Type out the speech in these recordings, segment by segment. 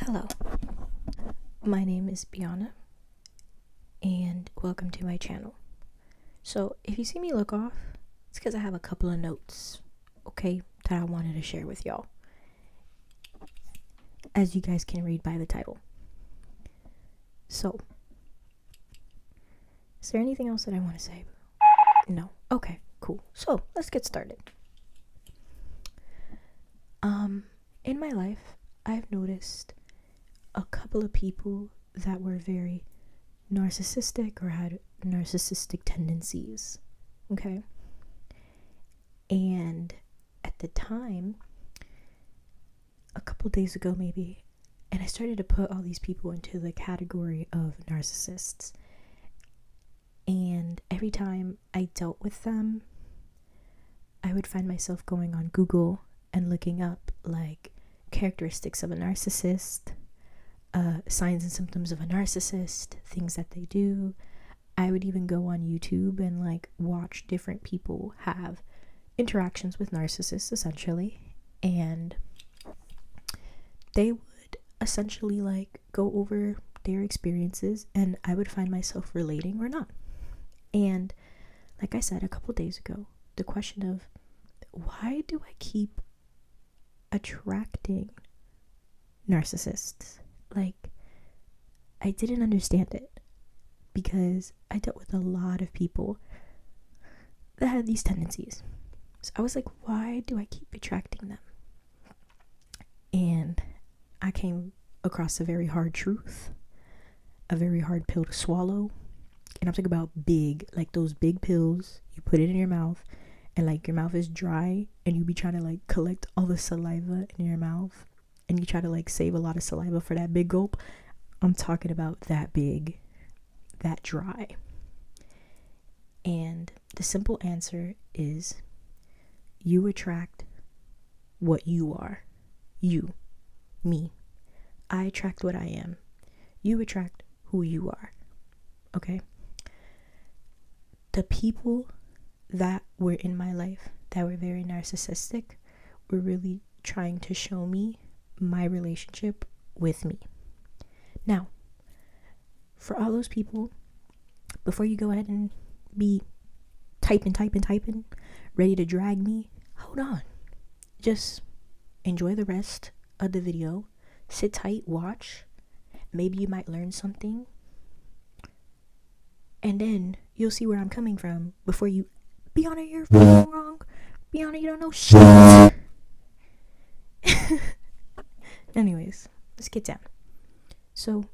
Hello, my name is Biana, and welcome to my channel. So, if you see me look off, it's because I have a couple of notes, okay, that I wanted to share with y'all, as you guys can read by the title. So, is there anything else that I want to say? No? Okay, cool. So, let's get started. In my life, I've noticed a couple of people that were very narcissistic or had narcissistic tendencies, okay? And at the time, a couple days ago maybe, and I started to put all these people into the category of narcissists. And every time I dealt with them, I would find myself going on Google and looking up like characteristics of a narcissist, signs and symptoms of a narcissist, things that they do. I would even go on YouTube and like watch different people have interactions with narcissists essentially, and they would essentially like go over their experiences and I would find myself relating or not. And like I said a couple days ago, the question of why do I keep attracting narcissists? Like, I didn't understand it because I dealt with a lot of people that had these tendencies. So I was like, why do I keep attracting them? And I came across a very hard truth, a very hard pill to swallow. And I'm talking about big, like those big pills, you put it in your mouth and like your mouth is dry and you be trying to like collect all the saliva in your mouth and you try to like save a lot of saliva for that big gulp. I'm talking about that big, that dry. And the simple answer is you attract what you are. You, me. I attract what I am. You attract who you are. Okay? The people that were in my life that were very narcissistic were really trying to show me my relationship with me. Now, for all those people, before you go ahead and be typing, ready to drag me, hold on. Just enjoy the rest of the video. Sit tight, watch. Maybe you might learn something. And then you'll see where I'm coming from before you be on it, you're wrong. Be on it, you don't know shit. Anyways, let's get down. So,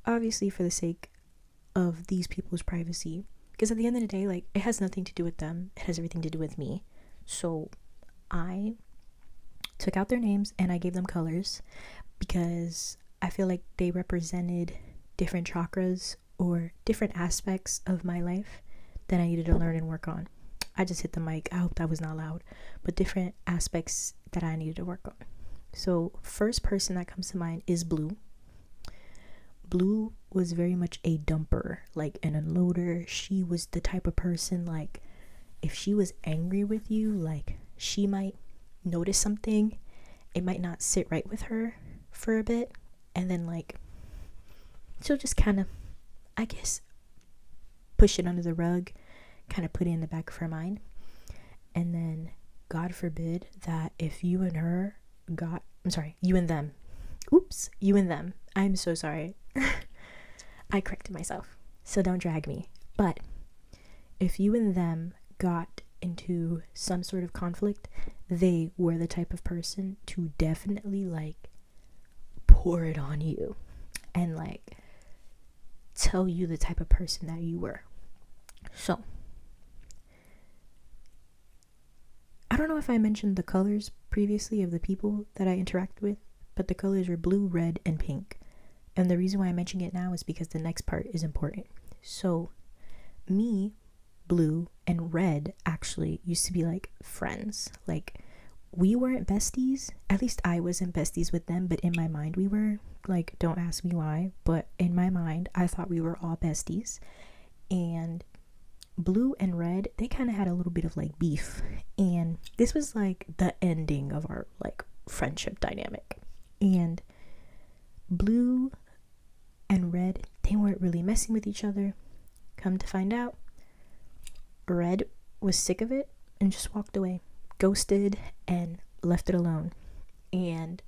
obviously for the sake of these people's privacy, because at the end of the day, like, it has nothing to do with them. It has everything to do with me. So, I took out their names and I gave them colors because I feel like they represented different chakras or different aspects of my life that I needed to learn and work on. I just hit the mic. I hope that was not loud. But different aspects that I needed to work on. So, first person that comes to mind is Blue. Blue was very much a dumper, like an unloader. She was the type of person, like, if she was angry with you, like, she might notice something. It might not sit right with her for a bit. And then, like, she'll just kind of, I guess, push it under the rug, kind of put it in the back of her mind. And then, God forbid that if you and her you and them. Oops, you and them. I'm so sorry. I corrected myself. So don't drag me. But if you and them got into some sort of conflict, they were the type of person to definitely like pour it on you and like tell you the type of person that you were. So, I don't know if I mentioned the colors previously of the people that I interact with, but the colors are blue, red, and pink. And the reason why I'm mentioning it now is because the next part is important. So, me, blue, and red actually used to be like friends. Like, we weren't besties. At least I wasn't besties with them, but in my mind we were. Like, don't ask me why, but in my mind I thought we were all besties. And Blue and Red, they kind of had a little bit of like beef, and this was like the ending of our like friendship dynamic. And blue and red, they weren't really messing with each other. Come to find out, red was sick of it and just walked away, ghosted and left it alone. And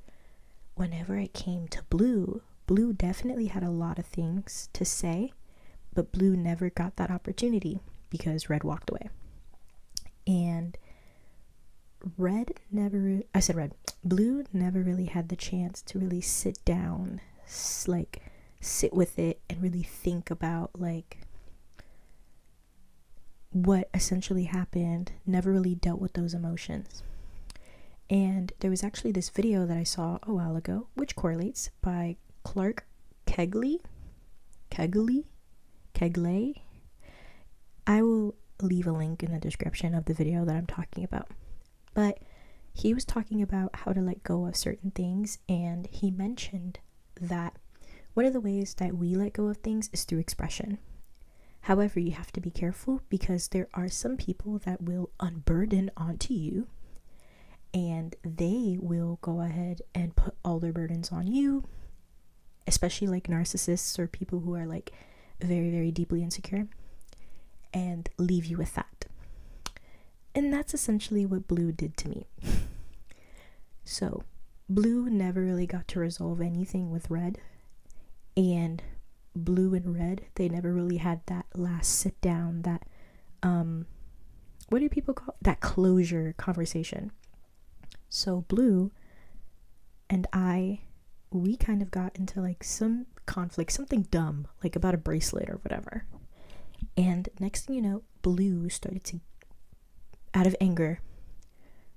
whenever it came to blue definitely had a lot of things to say, but blue never got that opportunity because red walked away. And blue never really had the chance to really sit down, like sit with it and really think about like what essentially happened, never really dealt with those emotions. And there was actually this video that I saw a while ago, which correlates, by Clark Kegley. I will leave a link in the description of the video that I'm talking about. But he was talking about how to let go of certain things, and he mentioned that one of the ways that we let go of things is through expression. However, you have to be careful because there are some people that will unburden onto you, and they will go ahead and put all their burdens on you, especially like narcissists or people who are like very, very deeply insecure, and leave you with that. And that's essentially what blue did to me. So blue never really got to resolve anything with red, and blue and red, they never really had that last sit down, that what do people call that closure conversation. So blue and we kind of got into like some conflict, something dumb, like about a bracelet or whatever. And next thing you know, blue started to, out of anger,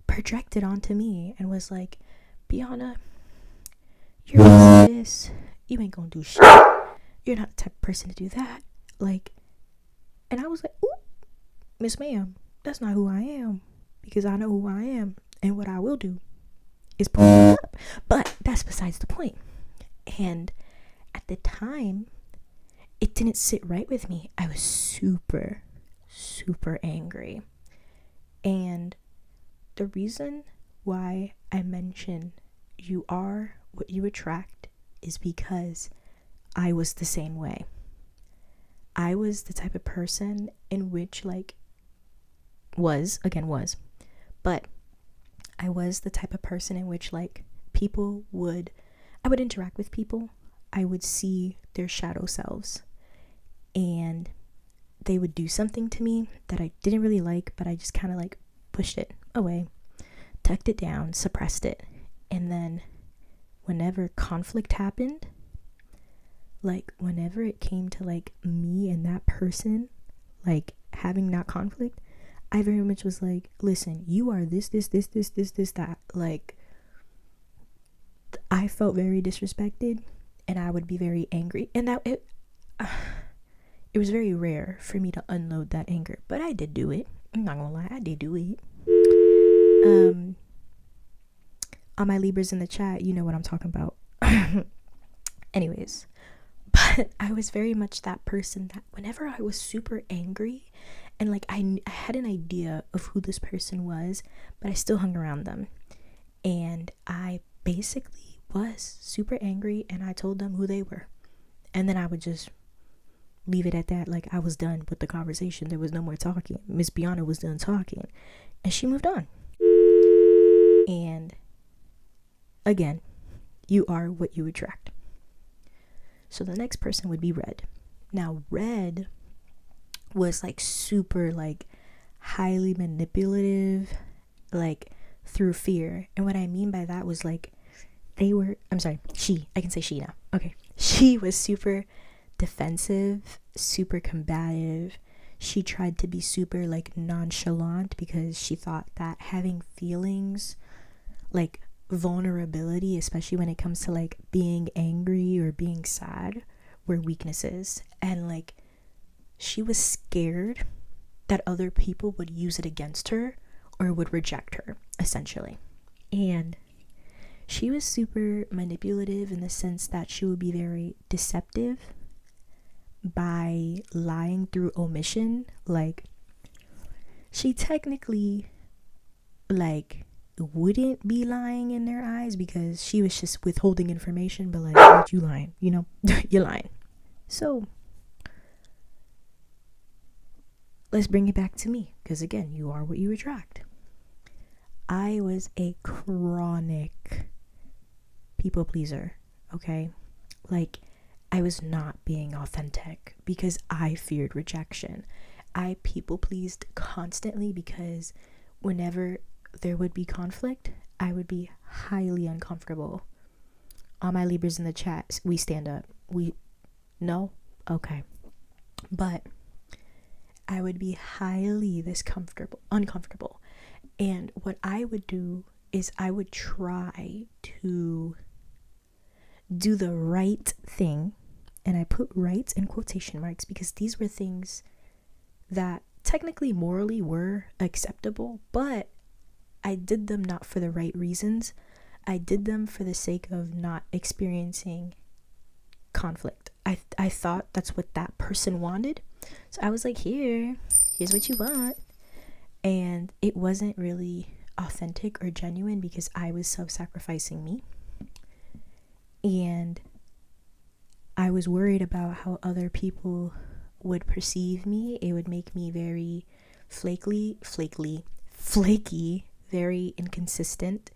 project it onto me and was like, Bianna, you're this, you ain't gonna do shit. You're not the type of person to do that. Like, and I was like, ooh, Miss Ma'am, that's not who I am, because I know who I am, and what I will do is pull you up. But that's besides the point. And at the time, it didn't sit right with me. I was super, super angry. And the reason why I mention you are what you attract is because I was the same way. I was the type of person in which but I was the type of person in which like I would interact with people, I would see their shadow selves, and they would do something to me that I didn't really like, but I just kind of like pushed it away, tucked it down, suppressed it. And then whenever conflict happened, like whenever it came to like me and that person like having that conflict, I very much was like, listen, you are this, that. Like, I felt very disrespected, and I would be very angry, and that it was very rare for me to unload that anger, but I did do it. I'm not gonna lie, I did do it. All my Libras in the chat, you know what I'm talking about. Anyways, but I was very much that person that whenever I was super angry, and like I had an idea of who this person was, but I still hung around them, and I basically was super angry, and I told them who they were, and then I would just leave it at that. Like, I was done with the conversation. There was no more talking. Miss Bianna was done talking, and she moved on. And again, you are what you attract. So the next person would be red. Now, red was like super like highly manipulative, like through fear. And what I mean by that was like I can say she now. Okay. She was super defensive, super combative. She tried to be super like nonchalant because she thought that having feelings, like vulnerability, especially when it comes to like being angry or being sad, were weaknesses. And like she was scared that other people would use it against her or would reject her, essentially. And she was super manipulative in the sense that she would be very deceptive by lying through omission. Like, she technically like wouldn't be lying in their eyes because she was just withholding information, but like, what, you lying, you know? You're lying. So let's bring it back to me, because again, you are what you attract. I was a chronic people pleaser, okay? Like, I was not being authentic because I feared rejection. I people pleased constantly because whenever there would be conflict, I would be highly uncomfortable. All my Libras in the chat, we stand up. No? Okay. But I would be highly uncomfortable. And what I would do is I would try to do the right thing. And I put right in quotation marks because these were things that technically morally were acceptable, but I did them not for the right reasons. I did them for the sake of not experiencing conflict. I thought that's what that person wanted. So I was like, here's what you want. And it wasn't really authentic or genuine because I was self-sacrificing me. And I was worried about how other people would perceive me. It would make me very flaky, very inconsistent.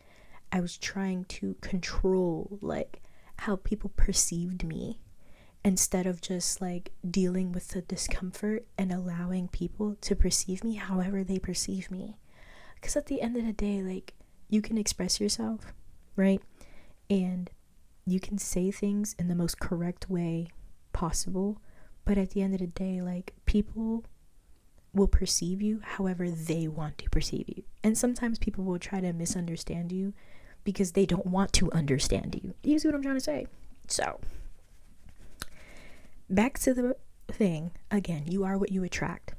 I was trying to control like how people perceived me instead of just like dealing with the discomfort and allowing people to perceive me however they perceive me. Because at the end of the day, like, you can express yourself, right? And you can say things in the most correct way possible, but at the end of the day, like, people will perceive you however they want to perceive you. And sometimes people will try to misunderstand you because they don't want to understand you. You see what I'm trying to say? So, back to the thing. Again, you are what you attract.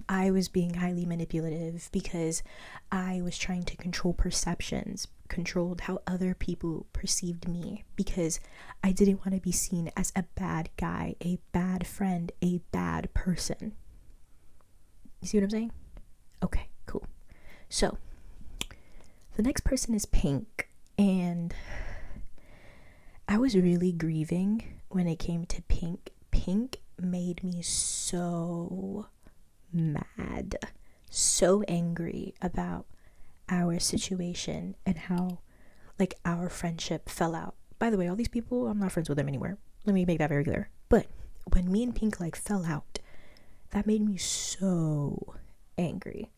I was being highly manipulative because I was trying to control perceptions, controlled how other people perceived me, because I didn't want to be seen as a bad guy, a bad friend, a bad person. You see what I'm saying? Okay, cool. So, the next person is Pink, and I was really grieving when it came to Pink. Pink made me so mad, so angry about our situation and how like our friendship fell out. By the way, all these people, I'm not friends with them anymore. Let me make that very clear. But when me and Pink like fell out, that made me so angry.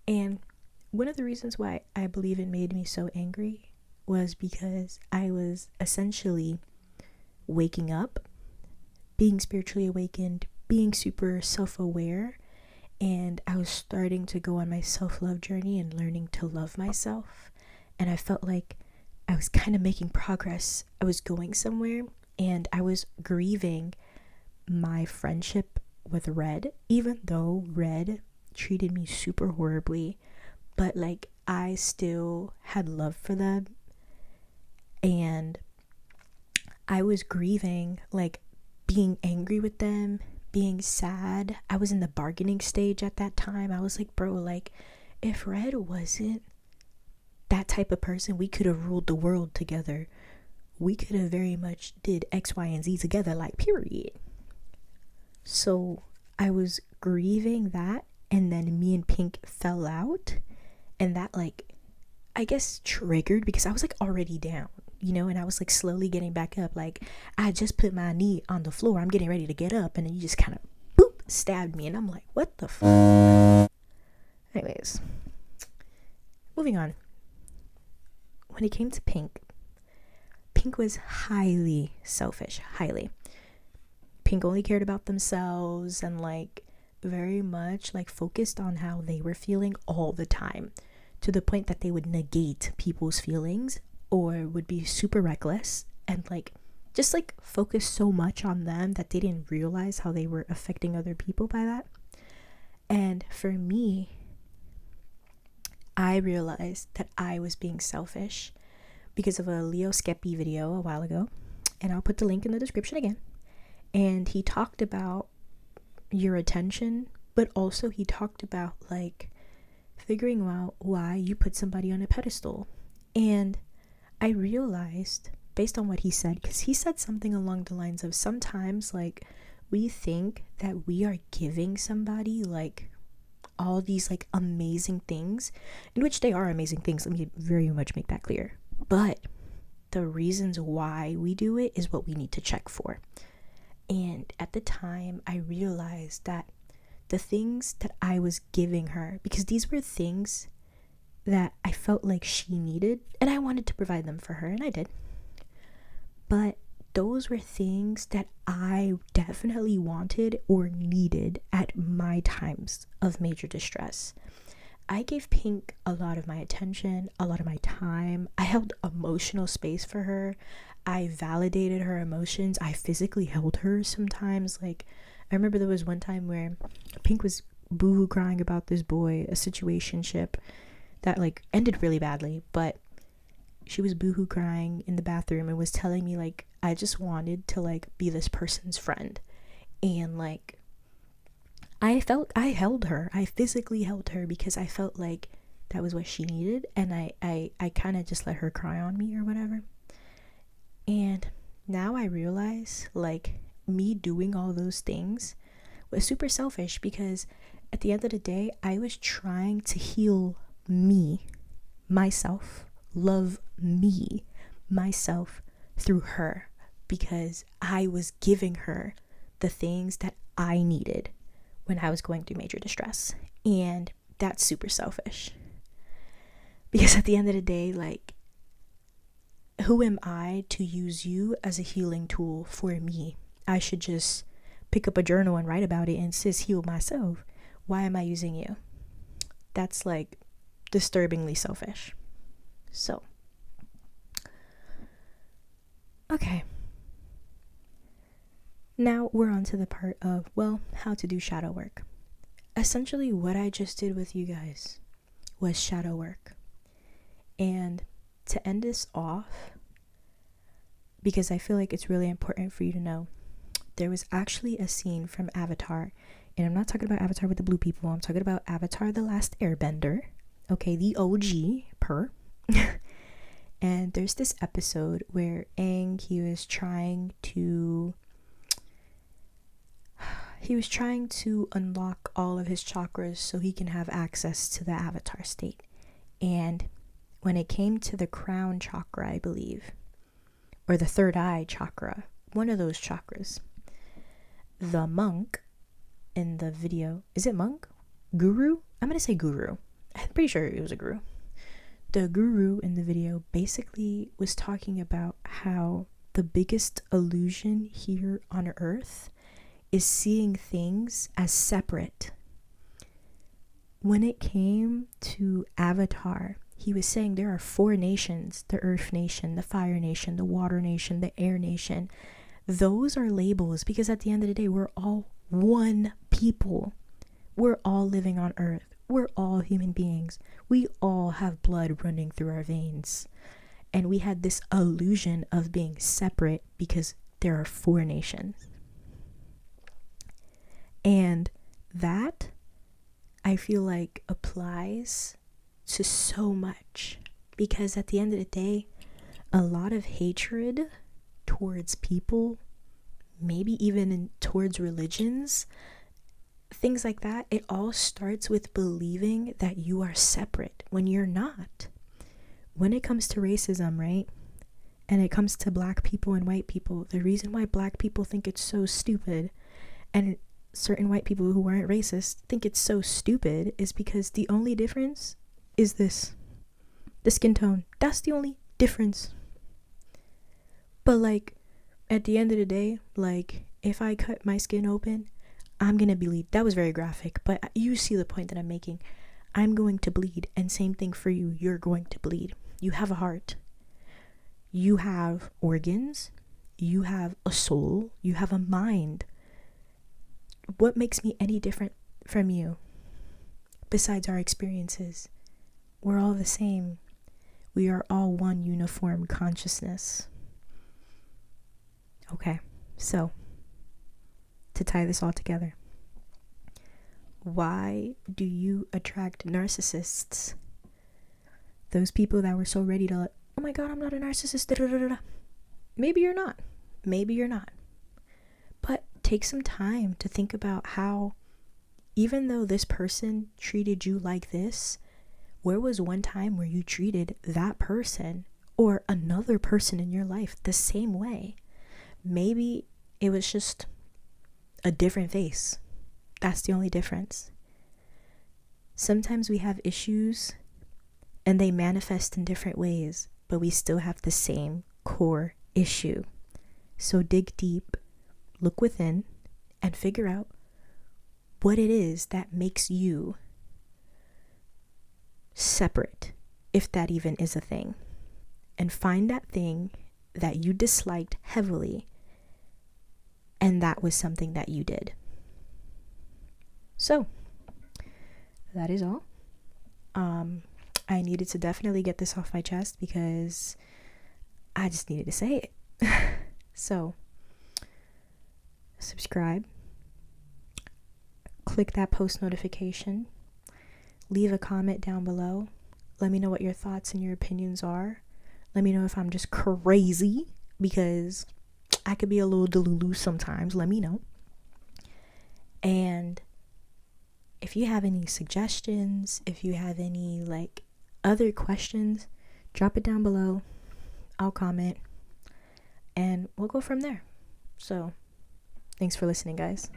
And one of the reasons why I believe it made me so angry was because I was essentially waking up, being spiritually awakened, being super self-aware, and I was starting to go on my self-love journey and learning to love myself. And I felt like I was kind of making progress. I was going somewhere, and I was grieving my friendship with Red, even though Red treated me super horribly, but like I still had love for them. And I was grieving, like being angry with them, being sad. I was in the bargaining stage at that time. I was like, bro, like, if Red wasn't that type of person, we could have ruled the world together. We could have very much did X, Y, and Z together, like, period. So I was grieving that, and then me and Pink fell out, and that, like, I guess triggered, because I was like already down, you know, and I was like slowly getting back up. Like, I just put my knee on the floor, I'm getting ready to get up, and then you just kind of boop stabbed me, and I'm like, what the fuck? Anyways, moving on. When it came to Pink was highly selfish, highly. Pink only cared about themselves and like very much like focused on how they were feeling all the time, to the point that they would negate people's feelings or would be super reckless and like just like focus so much on them that they didn't realize how they were affecting other people by that. And for me, I realized that I was being selfish because of a Leo Skeppy video a while ago, and I'll put the link in the description again. And he talked about your attention, but also he talked about like figuring out why you put somebody on a pedestal. And I realized, based on what he said, because he said something along the lines of, sometimes like we think that we are giving somebody like all these like amazing things, in which they are amazing things, let me very much make that clear, but the reasons why we do it is what we need to check for. And at the time I realized that the things that I was giving her, because these were things that I felt like she needed and I wanted to provide them for her, and I did, but those were things that I definitely wanted or needed at my times of major distress. I gave Pink a lot of my attention, a lot of my time. I held emotional space for her. I validated her emotions. I physically held her sometimes. Like, I remember there was one time where Pink was boohoo crying about this boy, a situationship that like ended really badly, but she was boohoo crying in the bathroom and was telling me like I just wanted to like be this person's friend. And like I held her. I physically held her because I felt like that was what she needed, and I kind of just let her cry on me or whatever. And now I realize like me doing all those things was super selfish, because at the end of the day I was trying to heal me, myself, love me, myself through her, because I was giving her the things that I needed when I was going through major distress. And that's super selfish, because at the end of the day, like, who am I to use you as a healing tool for me? I should just pick up a journal and write about it and heal myself. Why am I using you? That's like disturbingly selfish. So, okay. Now we're on to the part of, well, how to do shadow work. Essentially, what I just did with you guys was shadow work. And to end this off, because I feel like it's really important for you to know, there was actually a scene from Avatar, and I'm not talking about Avatar with the blue people, I'm talking about Avatar The Last Airbender, okay, the OG, per. And there's this episode where Aang, he was trying to unlock all of his chakras so he can have access to the Avatar state. And when it came to the crown chakra, I believe, or the third eye chakra, one of those chakras, the monk in the video, is it monk? Guru? I'm gonna say guru. I'm pretty sure it was a guru. The guru in the video basically was talking about how the biggest illusion here on earth is seeing things as separate. When it came to Avatar, he was saying there are 4 nations: the Earth Nation, the Fire Nation, the Water Nation, the Air Nation. Those are labels, because at the end of the day, we're all one people. We're all living on Earth. We're all human beings. We all have blood running through our veins. And we had this illusion of being separate because there are 4 nations. And that, I feel like, applies to so much, because at the end of the day, a lot of hatred towards people, maybe even towards religions, things like that, it all starts with believing that you are separate when you're not. When it comes to racism, right, and it comes to black people and white people, the reason why black people think it's so stupid, and certain white people who aren't racist think it's so stupid, is because the only difference is this: the skin tone. That's the only difference. But like, at the end of the day, like, if I cut my skin open, I'm gonna bleed. That was very graphic, but you see the point that I'm making. I'm going to bleed, and same thing for you. You're going to bleed. You have a heart, you have organs, you have a soul, you have a mind. What makes me any different from you besides our experiences? We're all the same. We are all one uniform consciousness. Okay, so to tie this all together, Why do you attract narcissists? Those people that were so ready to, oh my God, I'm not a narcissist. Da, da, da, da. Maybe you're not. Maybe you're not. But take some time to think about how, even though this person treated you like this, where was one time where you treated that person or another person in your life the same way? Maybe it was just a different face. That's the only difference. Sometimes we have issues and they manifest in different ways, but we still have the same core issue. So dig deep, look within, and figure out what it is that makes you separate, if that even is a thing. And find that thing that you disliked heavily, and that was something that you did. So, that is all. I needed to definitely get this off my chest because I just needed to say it. So, subscribe, click that post notification, leave a comment down below. Let me know what your thoughts and your opinions are. Let me know if I'm just crazy, because I could be a little delulu sometimes. Let me know. And if you have any suggestions, if you have any other questions, drop it down below. I'll comment and we'll go from there. So, thanks for listening, guys.